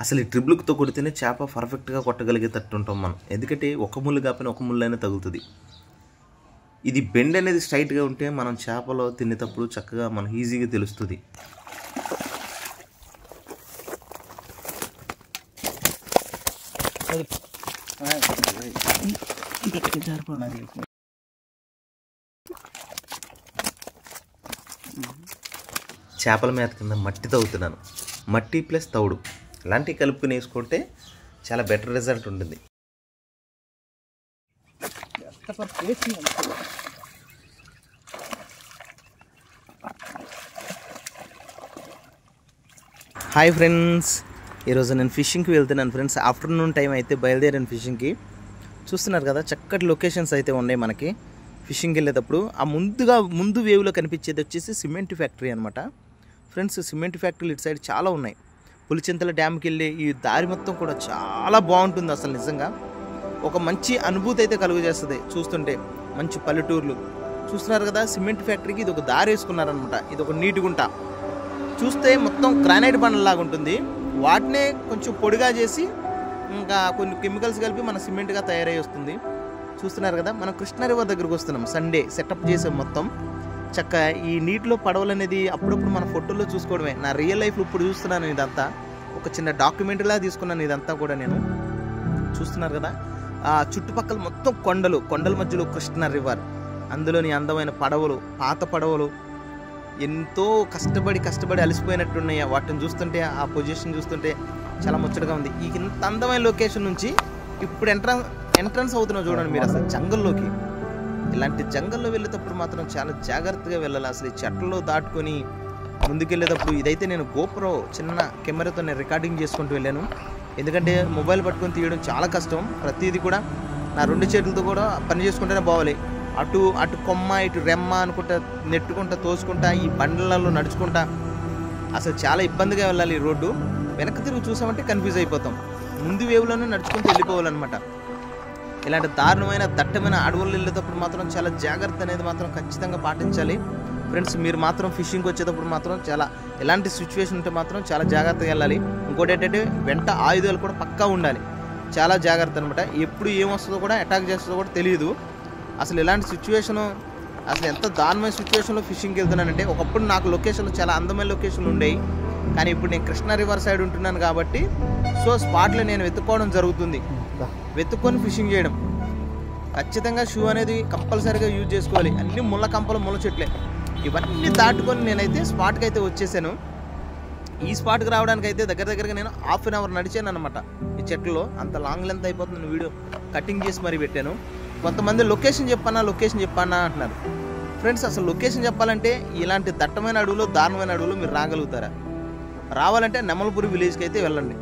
అసలు ఈ ట్రిబ్లుక్తో కొడితేనే చేప పర్ఫెక్ట్గా కొట్టగలిగేటట్టు ఉంటాం మనం. ఎందుకంటే ఒక ముళ్ళు కాకపోయినా ఒక ముళ్ళు అయినా తగులుతుంది. ఇది బెండ్ అనేది స్ట్రైట్గా ఉంటే మనం చేపలో తినేటప్పుడు చక్కగా మనకు ఈజీగా తెలుస్తుంది. చేపల మేత కింద మట్టి తవ్వుతున్నాను. మట్టి ప్లస్ తవుడు ఇలాంటివి కలుపుకుని వేసుకుంటే చాలా బెటర్ రిజల్ట్ ఉంటుంది. హాయ్ ఫ్రెండ్స్, ఈరోజు నేను ఫిషింగ్కి వెళ్తున్నాను ఫ్రెండ్స్. ఆఫ్టర్నూన్ టైం అయితే బయలుదేరాను ఫిషింగ్కి. చూస్తున్నారు కదా, చక్కటి లొకేషన్స్ అయితే ఉన్నాయి మనకి ఫిషింగ్కి వెళ్ళేటప్పుడు. ఆ ముందు వేవ్లో కనిపించేది వచ్చేసి సిమెంట్ ఫ్యాక్టరీ అనమాట ఫ్రెండ్స్. సిమెంట్ ఫ్యాక్టరీలు ఇటు సైడ్ చాలా ఉన్నాయి. పులిచింతల డ్యామ్కి వెళ్ళే ఈ దారి మొత్తం కూడా చాలా బాగుంటుంది. అసలు నిజంగా ఒక మంచి అనుభూతి అయితే కలుగజేస్తుంది చూస్తుంటే. మంచి పల్లెటూర్లు చూస్తున్నారు కదా. సిమెంట్ ఫ్యాక్టరీకి ఇది ఒక దారి వేసుకున్నారనమాట. ఇది ఒక నీటి గుంట. చూస్తే మొత్తం గ్రానైట్ బండలాగా ఉంటుంది. వాటినే కొంచెం పొడిగా చేసి ఇంకా కొన్ని కెమికల్స్ కలిపి మన సిమెంట్గా తయారై వస్తుంది. చూస్తున్నారు కదా, మనం కృష్ణా రివర్ దగ్గరకు వస్తున్నాం. సండే సెటప్ చేసాం మొత్తం చక్క. ఈ నీటిలో పడవలు అనేది అప్పుడప్పుడు మన ఫోటోల్లో చూసుకోవడమే. నా రియల్ లైఫ్లో ఇప్పుడు చూస్తున్నాను ఇదంతా. ఒక చిన్న డాక్యుమెంటరీలా తీసుకున్నాను ఇదంతా కూడా నేను. చూస్తున్నారు కదా, ఆ చుట్టుపక్కల మొత్తం కొండల మధ్యలో కృష్ణా రివర్. అందులోని అందమైన పడవలు, పాత పడవలు ఎంతో కష్టపడి అలసిపోయినట్టున్నాయి. వాటిని చూస్తుంటే, ఆ పొజిషన్ చూస్తుంటే చాలా ముచ్చటగా ఉంది. ఈ ఇంత అందమైన లొకేషన్ నుంచి ఇప్పుడు ఎంట్రన్స్ అవుతున్నావు చూడండి మీరు. అసలు జంగల్లోకి, ఇలాంటి జంగల్లో వెళ్ళేటప్పుడు మాత్రం చాలా జాగ్రత్తగా వెళ్ళాలి. అసలు ఈ చెట్లలో దాటుకొని ముందుకెళ్ళేటప్పుడు ఇదైతే నేను గోప్రో చిన్న కెమెరాతో నేను రికార్డింగ్ చేసుకుంటూ వెళ్ళాను. ఎందుకంటే మొబైల్ పట్టుకొని తీయడం చాలా కష్టం. ప్రతిదీ కూడా నా 2 చేతులతో కూడా పని చేసుకుంటేనే బావాలి. అటు కొమ్మ ఇటు రెమ్మ అనుకుంటా నెట్టుకుంటా తోసుకుంటా ఈ బండ్లలో నడుచుకుంటా అసలు చాలా ఇబ్బందిగా వెళ్ళాలి ఈ రోడ్డు. వెనక్కి తిరిగి చూసామంటే కన్ఫ్యూజ్ అయిపోతాం. ముందు వేవులను నడుచుకుంటూ వెళ్ళిపోవాలన్నమాట. ఇలాంటి దారుణమైన దట్టమైన అడవుల్లో వెళ్ళేటప్పుడు మాత్రం చాలా జాగ్రత్త అనేది మాత్రం ఖచ్చితంగా పాటించాలి ఫ్రెండ్స్. మీరు మాత్రం ఫిషింగ్కి వచ్చేటప్పుడు మాత్రం చాలా ఎలాంటి సిచ్యువేషన్ ఉంటే మాత్రం చాలా జాగ్రత్తగా వెళ్ళాలి. ఇంకోటి ఏంటంటే వెంట ఆయుధాలు కూడా పక్కా ఉండాలి. చాలా జాగ్రత్త అనమాట. ఎప్పుడు ఏమొస్తుందో కూడా అటాక్ చేస్తుందో కూడా తెలియదు. అసలు ఇలాంటి సిచ్యువేషను, అసలు ఎంత దారుణమైన సిచ్యువేషన్లో ఫిషింగ్కి వెళ్తున్నానంటే, ఒకప్పుడు నాకు లొకేషన్లు చాలా అందమైన లొకేషన్లు ఉండేవి. కానీ ఇప్పుడు నేను కృష్ణా రివర్ సైడ్ ఉంటున్నాను కాబట్టి సో స్పాట్లో నేను వెతుక్కోవడం జరుగుతుంది. వెతుక్కొని ఫిషింగ్ చేయడం. ఖచ్చితంగా షూ అనేది కంపల్సరీగా యూజ్ చేసుకోవాలి. అన్ని ముళ్ళ కంపలు, ముళ్ళ చెట్లే. ఇవన్నీ దాటుకొని నేనైతే స్పాట్కి అయితే వచ్చేసాను. ఈ స్పాట్కి రావడానికి అయితే దగ్గరగా నేను ½ అన్ అవర్ నడిచాను అనమాట. ఈ చెట్లలో అంత లాంగ్ లెంత్ అయిపోతుంది. వీడియో కటింగ్ చేసి మరీ పెట్టాను. కొంతమంది లొకేషన్ చెప్పన్నా అంటున్నారు ఫ్రెండ్స్. అసలు లొకేషన్ చెప్పాలంటే ఇలాంటి దట్టమైన అడవులు, దారుణమైన అడవులు మీరు రాగలుగుతారా? రావాలంటే నెమలపురి విలేజ్కి అయితే వెళ్ళండి.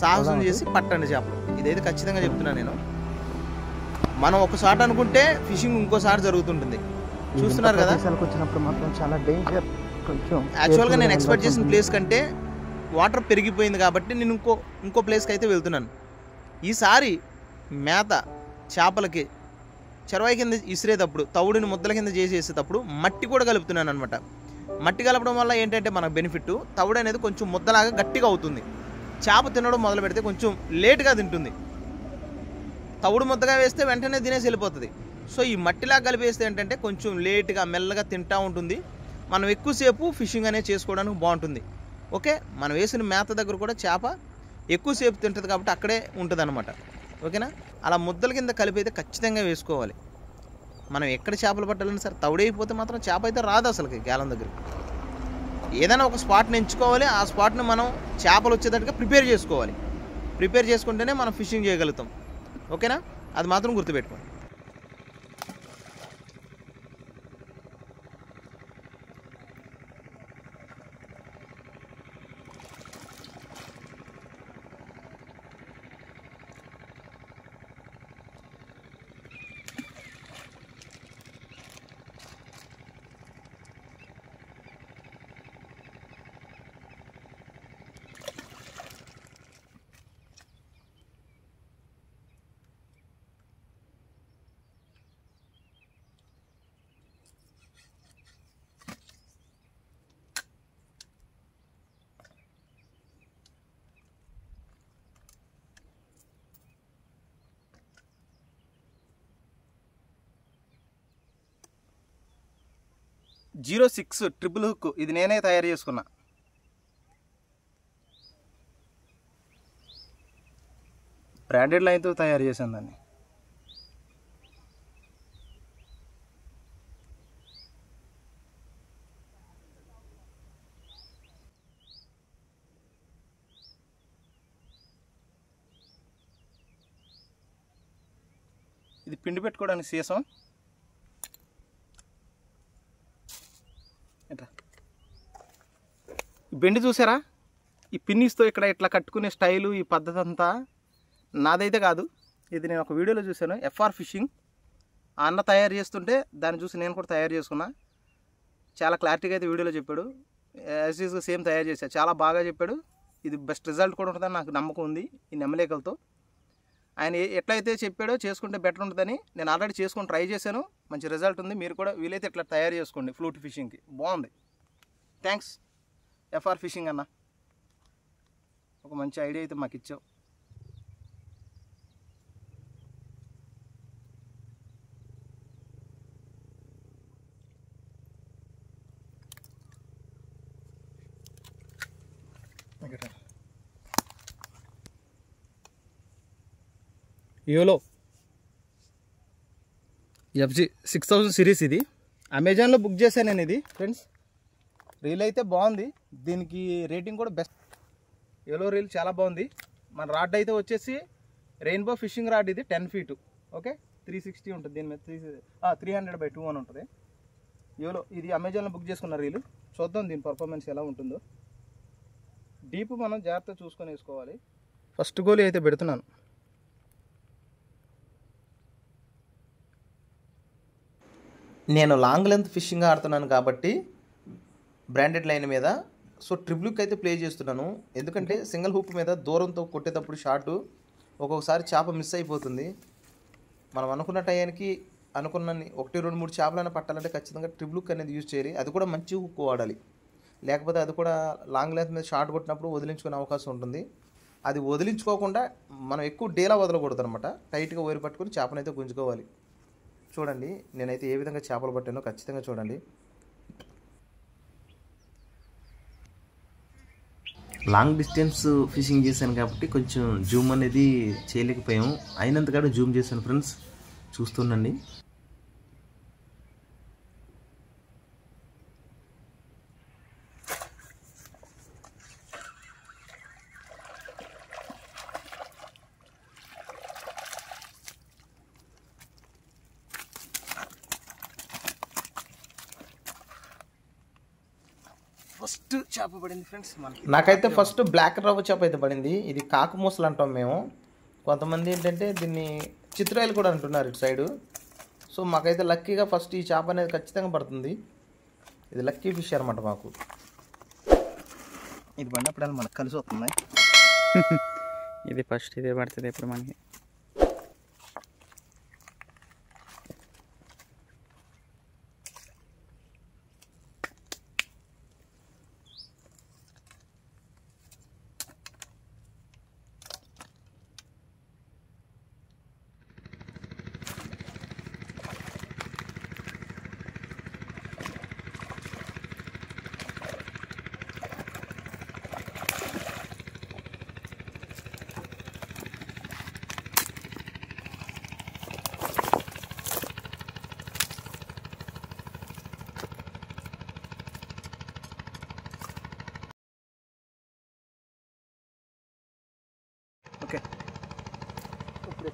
సాహసం చేసి పట్టండి చేపలు. ఇదైతే ఖచ్చితంగా చెప్తున్నాను నేను. మనం ఒకసారి అనుకుంటే ఫిషింగ్ ఇంకోసారి జరుగుతుంటుంది. చూస్తున్నారు కదా, వచ్చినప్పుడు మాత్రం చాలా డేంజర్. కొంచెం యాక్చువల్గా నేను ఎక్స్పెక్ట్ చేసిన ప్లేస్ కంటే వాటర్ పెరిగిపోయింది కాబట్టి నేను ఇంకో ప్లేస్కి అయితే వెళ్తున్నాను. ఈసారి మేత చేపలకి చెరవాయి కింద ఇసిరేటప్పుడు, తవుడిని ముద్దల కింద చేసేసేటప్పుడు మట్టి కూడా కలుపుతున్నాను అనమాట. మట్టి కలపడం వల్ల ఏంటంటే మనకు బెనిఫిట్, తవుడు అనేది కొంచెం ముద్దలాగా గట్టిగా అవుతుంది. చేప తినడం మొదలు పెడితే కొంచెం లేట్గా తింటుంది. తవుడు ముద్దగా వేస్తే వెంటనే తినేసి వెళ్ళిపోతుంది. సో ఈ మట్టిలాగా కలిపేస్తే ఏంటంటే కొంచెం లేట్గా మెల్లగా తింటూ ఉంటుంది. మనం ఎక్కువసేపు ఫిషింగ్ అనేది చేసుకోవడానికి బాగుంటుంది. ఓకే, మనం వేసిన మేత దగ్గర కూడా చేప ఎక్కువసేపు తింటుంది కాబట్టి అక్కడే ఉంటుంది అనమాట. ఓకేనా, అలా ముద్దల కింద కలిపి అయితే ఖచ్చితంగా వేసుకోవాలి. మనం ఎక్కడ చేపలు పట్టాలని సరే తవుడైపోతే మాత్రం చేప అయితే రాదు అసలుకి గేలం దగ్గర. ఏదైనా ఒక స్పాట్ని ఎంచుకోవాలి. ఆ స్పాట్ని మనం చేపలు వచ్చేటట్టుగా ప్రిపేర్ చేసుకోవాలి. ప్రిపేర్ చేసుకుంటేనే మనం ఫిషింగ్ చేయగలుగుతాం. ఓకేనా, అది మాత్రం గుర్తుపెట్టుకోండి. 06 ట్రిపుల్ హుక్. ఇది నేనే తయారు చేసుకున్నా. బ్రాండెడ్ లైన్తో తయారు చేశాను దాన్ని. ఇది పిండి పెట్టుకోవడానికి సీసం. బెండి చూసారా? ఈ పిన్నిస్తో ఇక్కడ ఇట్లా కట్టుకునే స్టైలు, ఈ పద్ధతి అంతా నాదైతే కాదు. ఇది నేను ఒక వీడియోలో చూశాను, ఎఫ్ఆర్ ఫిషింగ్. ఆ అన్న తయారు చేస్తుంటే దాన్ని చూసి నేను కూడా తయారు చేసుకున్నా. చాలా క్లారిటీగా అయితే వీడియోలో చెప్పాడు. యాజ్ యూజ్గా సేమ్ తయారు చేశాను. చాలా బాగా చెప్పాడు. ఇది బెస్ట్ రిజల్ట్ కూడా ఉంటుందని నాకు నమ్మకం ఉంది ఈ నెమ్మలేకలతో. ఆయన ఎట్లయితే చెప్పాడో చేసుకుంటే బెటర్ ఉంటుందని నేను ఆల్రెడీ చేసుకొని ట్రై చేశాను. మంచి రిజల్ట్ ఉంది. మీరు కూడా వీలైతే ఇట్లా తయారు చేసుకోండి ఫ్లూట్ ఫిషింగ్కి. బాగుంది. థ్యాంక్స్ ఎఫ్ఆర్ ఫిషింగ్ అన్న. ఒక మంచి ఐడియా అయితే మాకు ఇచ్చావు. YOLO FG 6000 series. ఇది అమెజాన్లో బుక్ చేశాను నేను. ఇది ఫ్రెండ్స్ రీల్ అయితే బాగుంది. దీనికి రేటింగ్ కూడా బెస్ట్. యోలో రీల్ చాలా బాగుంది. మన రాడ్ అయితే వచ్చేసి రెయిన్బో ఫిషింగ్ రాడ్. ఇది 10 ఫీటు. ఓకే, 360 ఉంటుంది. దీని మీద 300/2 అని ఉంటుంది. యోలో ఇది అమెజాన్లో బుక్ చేసుకున్న రీలు. చూద్దాం దీని పర్ఫార్మెన్స్ ఎలా ఉంటుందో. డీప్ మనం జాగ్రత్తగా చూసుకొని వేసుకోవాలి. ఫస్ట్ గోలీ అయితే పెడుతున్నాను. నేను లాంగ్ లెంత్ ఫిషింగ్ ఆడుతున్నాను కాబట్టి బ్రాండెడ్ లైన్ మీద సో ట్రిపుల్కి అయితే ప్లే చేస్తున్నాను. ఎందుకంటే సింగిల్ హుక్ మీద దూరంతో కొట్టేటప్పుడు షాటు ఒక్కొక్కసారి చేప మిస్ అయిపోతుంది. మనం అనుకున్న టయానికి అనుకున్న 1, 2, 3 చేపలైనా పట్టాలంటే ఖచ్చితంగా ట్రిపుల్ హుక్ అనేది యూజ్ చేయాలి. అది కూడా మంచి హుక్ వాడాలి. లేకపోతే అది కూడా లాంగ్ లెంత్ మీద షార్ట్ కొట్టినప్పుడు వదిలించుకునే అవకాశం ఉంటుంది. అది వదిలించుకోకుండా మనం ఎక్కువ డేలా వదలకూడదు అనమాట. టైట్గా వైరు పట్టుకొని చేపనైతే గుంజుకోవాలి. చూడండి నేనైతే ఏ విధంగా చేపలు పట్టానో ఖచ్చితంగా చూడండి. లాంగ్ డిస్టెన్స్ ఫిషింగ్ చేశాను కాబట్టి కొంచెం జూమ్ అనేది చేయలేకపోయాము. అయినంతకాడ జూమ్ చేశాను ఫ్రెండ్స్, చూస్తుండండి. ఫస్ట్ చేప పడింది ఫ్రెండ్స్ మనకి. నాకైతే ఫస్ట్ బ్లాక్ రవ్వ చేప అయితే పడింది. ఇది కాకుమూసలు అంటాం మేము. కొంతమంది ఏంటంటే దీన్ని చిత్రాయిలు కూడా అంటున్నారు ఇటు సైడు. సో మాకైతే లక్కీగా ఫస్ట్ ఈ చేప అనేది ఖచ్చితంగా పడుతుంది. ఇది లక్కీ ఫిష్ అనమాట మాకు. ఇది పడినప్పుడు మనకు కలిసి వస్తుంది. ఇది ఫస్ట్ ఇదే పడుతుంది ఇప్పుడు మనకి. ఓకే, ఇప్పుడు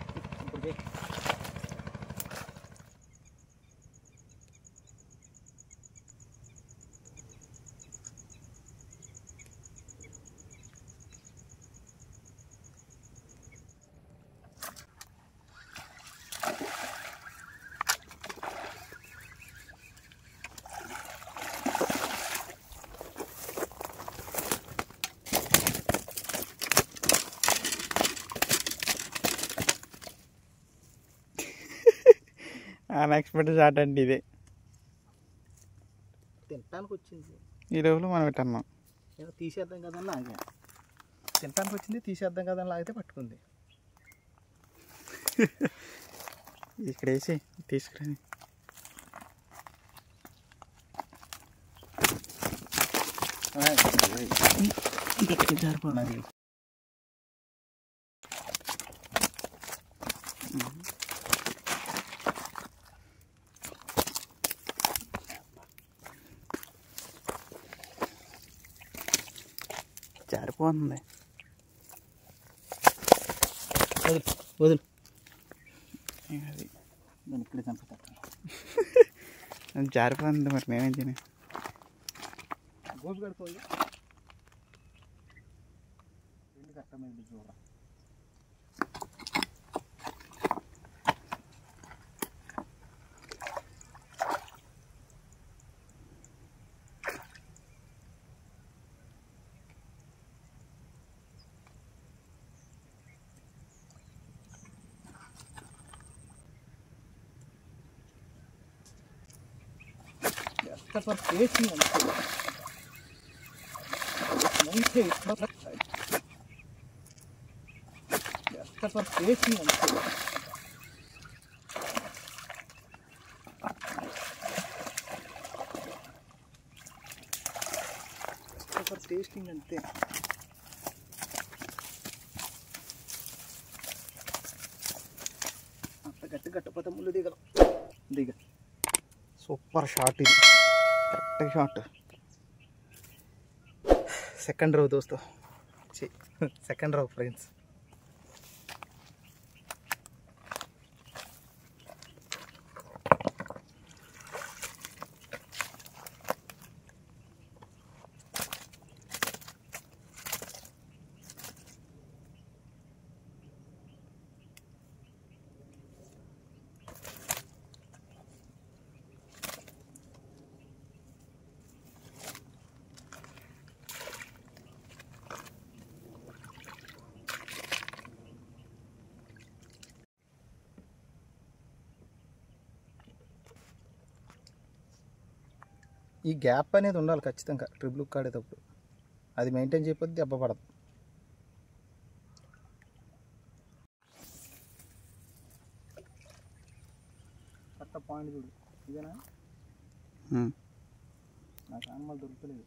అన్ఎక్స్పెక్టెడ్ షాట్ అండి ఇదే. తినటానికి వచ్చింది. ఈ రోజులో మనం పెట్టన్నాం. ఏదో తీసేద్దాం కదని లాగా. తినటానికి వచ్చింది, తీసేద్దాం కదని లాగితే పట్టుకుంది. ఇక్కడ వేసి తీసుకురాని. జారిపోతుంది. వదులు అది దాన్ని ఇక్కడే చంపుతాను. జారిపోతుంది, మరి నేనేం చేయను. గోపి కడుకోవాలి ఎందుకు అర్థమైంది చూడ. for facing and for facing and for tasting అంతే. అంత గట్టి గట్టపోతే ముళ్ళు దిగలం. దిగ సూపర్ షాట్ ఇది, కరెక్ట్ షాట్. సెకండ్ రో దోస్తో, సెకండ్ రో ఫ్రెండ్స్. ఈ గ్యాప్ అనేది ఉండాలి ఖచ్చితంగా ట్రిపుల్ కాడేటప్పుడు. అది మెయింటైన్ చేయకపోతే దెబ్బ పడదు. కరెక్ట్ పాయింట్ చూడు, ఇదేనా? నాకు యానిమల్ దొరకలేదు.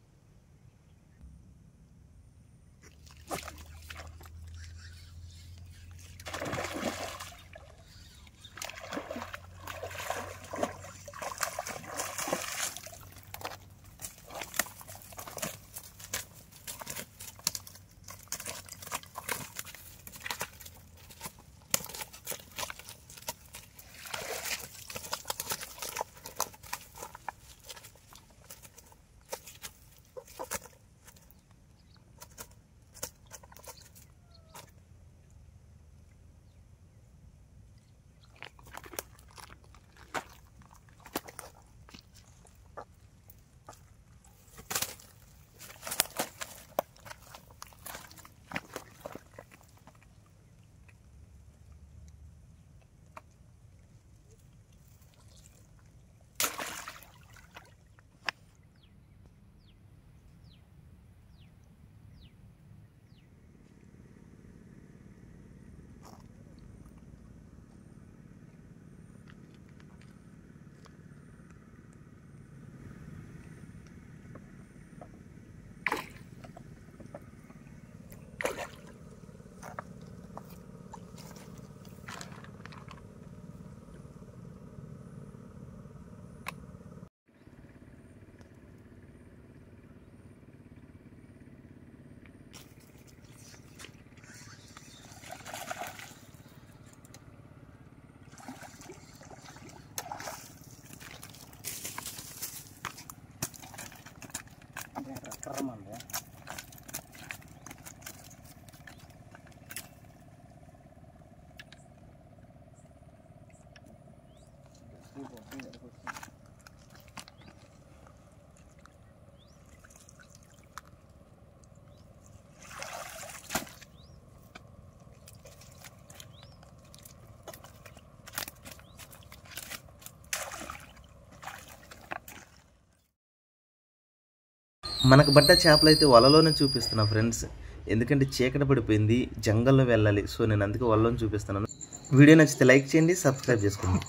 మనకు పడ్డ చేపలు అయితే వలలోనే చూపిస్తున్నా ఫ్రెండ్స్, ఎందుకంటే చీకటి పడిపోయింది, జంగల్లో వెళ్ళాలి. సో నేను అందుకే వలలోనే చూపిస్తున్నాను. వీడియో నచ్చితే లైక్ చేయండి, సబ్స్క్రైబ్ చేసుకోండి.